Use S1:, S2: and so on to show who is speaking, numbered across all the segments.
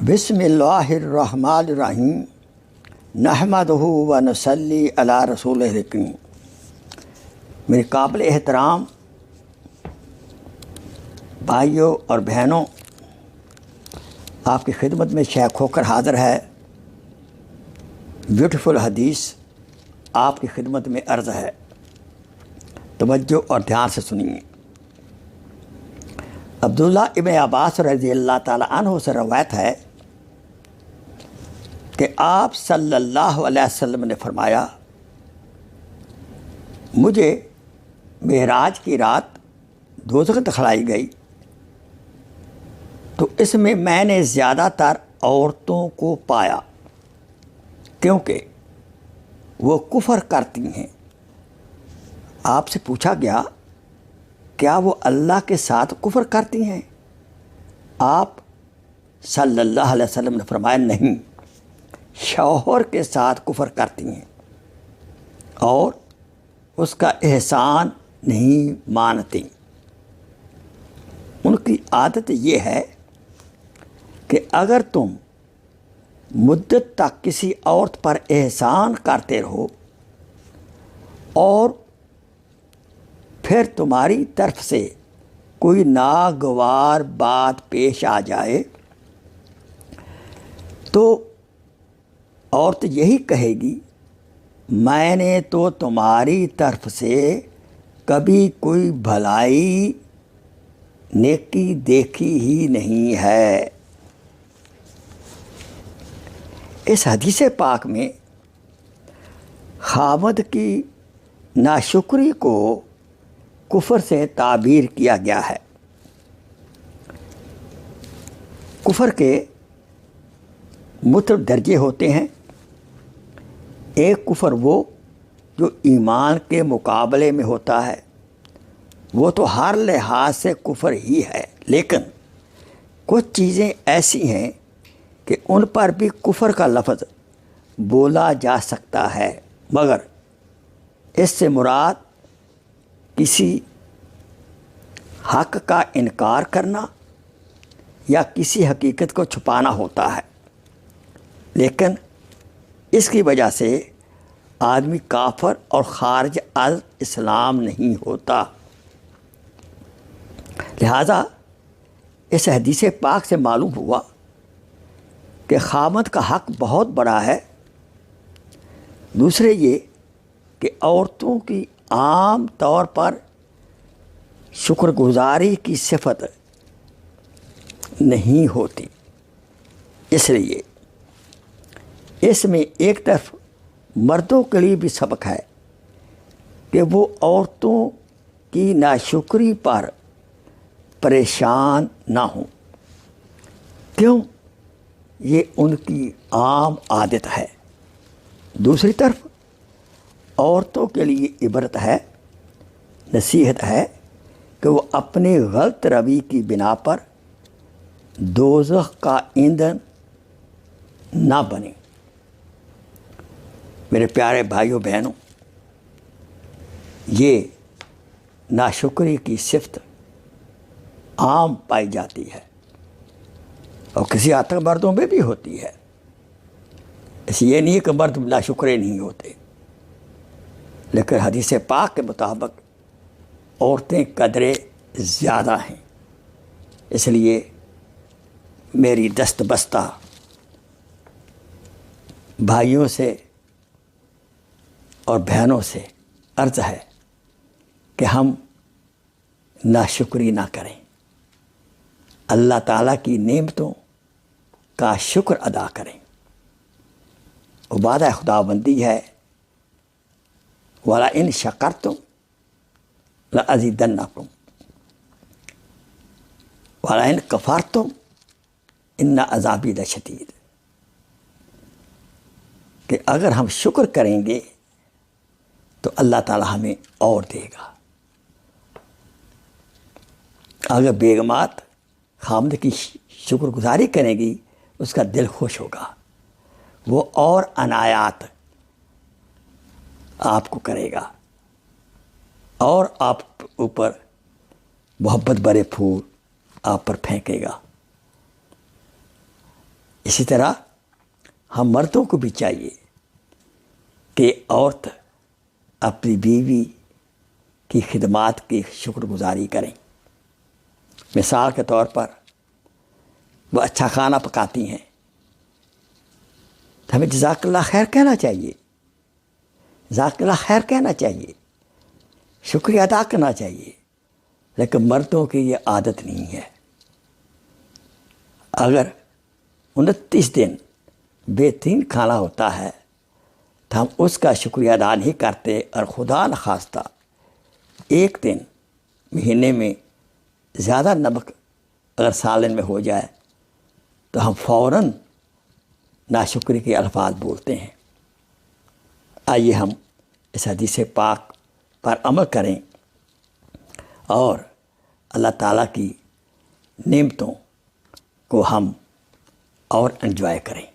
S1: بسم اللہ الرحمن الرحیم نحمدہ و نصلی علی رسول الکریم۔ میرے قابل احترام بھائیوں اور بہنوں، آپ کی خدمت میں شیخ ہو کر حاضر ہے بیوٹیفل حدیث آپ کی خدمت میں عرض ہے، توجہ اور دھیان سے سنیے۔ عبداللہ ابن عباس رضی اللہ تعالیٰ عنہ سے روایت ہے کہ آپ صلی اللہ علیہ وسلم نے فرمایا، مجھے معراج کی رات دوزخ دکھلائی گئی تو اس میں نے زیادہ تر عورتوں کو پایا کیونکہ وہ کفر کرتی ہیں۔ آپ سے پوچھا گیا، کیا وہ اللہ کے ساتھ کفر کرتی ہیں؟ آپ صلی اللہ علیہ وسلم نے فرمایا، نہیں، شوہر کے ساتھ کفر کرتی ہیں اور اس کا احسان نہیں مانتی۔ ان کی عادت یہ ہے کہ اگر تم مدت تک کسی عورت پر احسان کرتے رہو اور پھر تمہاری طرف سے کوئی ناگوار بات پیش آ جائے تو عورت یہی کہے گی، میں نے تو تمہاری طرف سے کبھی کوئی بھلائی نیکی دیکھی ہی نہیں ہے۔ اس حدیث پاک میں خاوند کی ناشکری کو کفر سے تعبیر کیا گیا ہے۔ کفر کے مختلف درجے ہوتے ہیں۔ ایک کفر وہ جو ایمان کے مقابلے میں ہوتا ہے، وہ تو ہر لحاظ سے کفر ہی ہے، لیکن کچھ چیزیں ایسی ہیں کہ ان پر بھی کفر کا لفظ بولا جا سکتا ہے، مگر اس سے مراد کسی حق کا انکار کرنا یا کسی حقیقت کو چھپانا ہوتا ہے، لیکن اس کی وجہ سے آدمی کافر اور خارج از اسلام نہیں ہوتا۔ لہذا اس حدیث پاک سے معلوم ہوا کہ خاوند کا حق بہت بڑا ہے۔ دوسرے یہ کہ عورتوں کی عام طور پر شکر گزاری کی صفت نہیں ہوتی، اس لیے اس میں ایک طرف مردوں کے لیے بھی سبق ہے کہ وہ عورتوں کی ناشکری پر پریشان نہ ہوں، کیوں؟ یہ ان کی عام عادت ہے۔ دوسری طرف عورتوں کے لیے عبرت ہے، نصیحت ہے کہ وہ اپنے غلط روی کی بنا پر دوزخ کا ایندھن نہ بنیں۔ میرے پیارے بھائیوں بہنوں، یہ ناشکری کی صفت عام پائی جاتی ہے اور کسی حد تک مردوں میں بھی ہوتی ہے۔ اس یہ نہیں کہ مرد ناشکرے نہیں ہوتے، لیکن حدیث پاک کے مطابق عورتیں قدرے زیادہ ہیں۔ اس لیے میری دست بستہ بھائیوں سے اور بہنوں سے عرض ہے کہ ہم ناشکری نہ کریں، اللہ تعالیٰ کی نعمتوں کا شکر ادا کریں۔ وعدہ خداوندی ہے، وَلَئِن شَكَرْتُمْ لَأَزِيدَنَّكُمْ وَلَئِن كَفَرْتُمْ إِنَّ عَذَابِي لَشَدِيدٌ، کہ اگر ہم شکر کریں گے تو اللہ تعالیٰ ہمیں اور دے گا۔ اگر بیگمات خاوند کی شکر گزاری کریں گی، اس کا دل خوش ہوگا، وہ اور عنایات آپ کو کرے گا اور آپ اوپر محبت برے پھول آپ پر پھینکے گا۔ اسی طرح ہم مردوں کو بھی چاہیے کہ عورت اپنی بیوی کی خدمات کی شکر گزاری کریں. مثال کے طور پر وہ اچھا کھانا پکاتی ہیں تو ہمیں جزاک اللہ خیر کہنا چاہیے، جزاک اللہ خیر کہنا چاہیے، شکریہ ادا کرنا چاہیے. لیکن مردوں کی یہ عادت نہیں ہے. اگر 29 دن بہترین کھانا ہوتا ہے تو ہم اس کا شکریہ ادا نہیں کرتے، اور خدا نخواستہ ایک دن مہینے میں زیادہ نمک اگر سالن میں ہو جائے تو ہم فوراً ناشکری کے الفاظ بولتے ہیں. آئیے ہم اس حدیث پاک پر عمل کریں اور اللہ تعالیٰ کی نعمتوں کو ہم اور انجوائے کریں.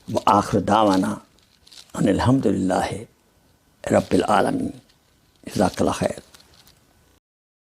S1: وآخر دعوانا ان الحمد للہ رب العالمین. جزاک اللہ خیر.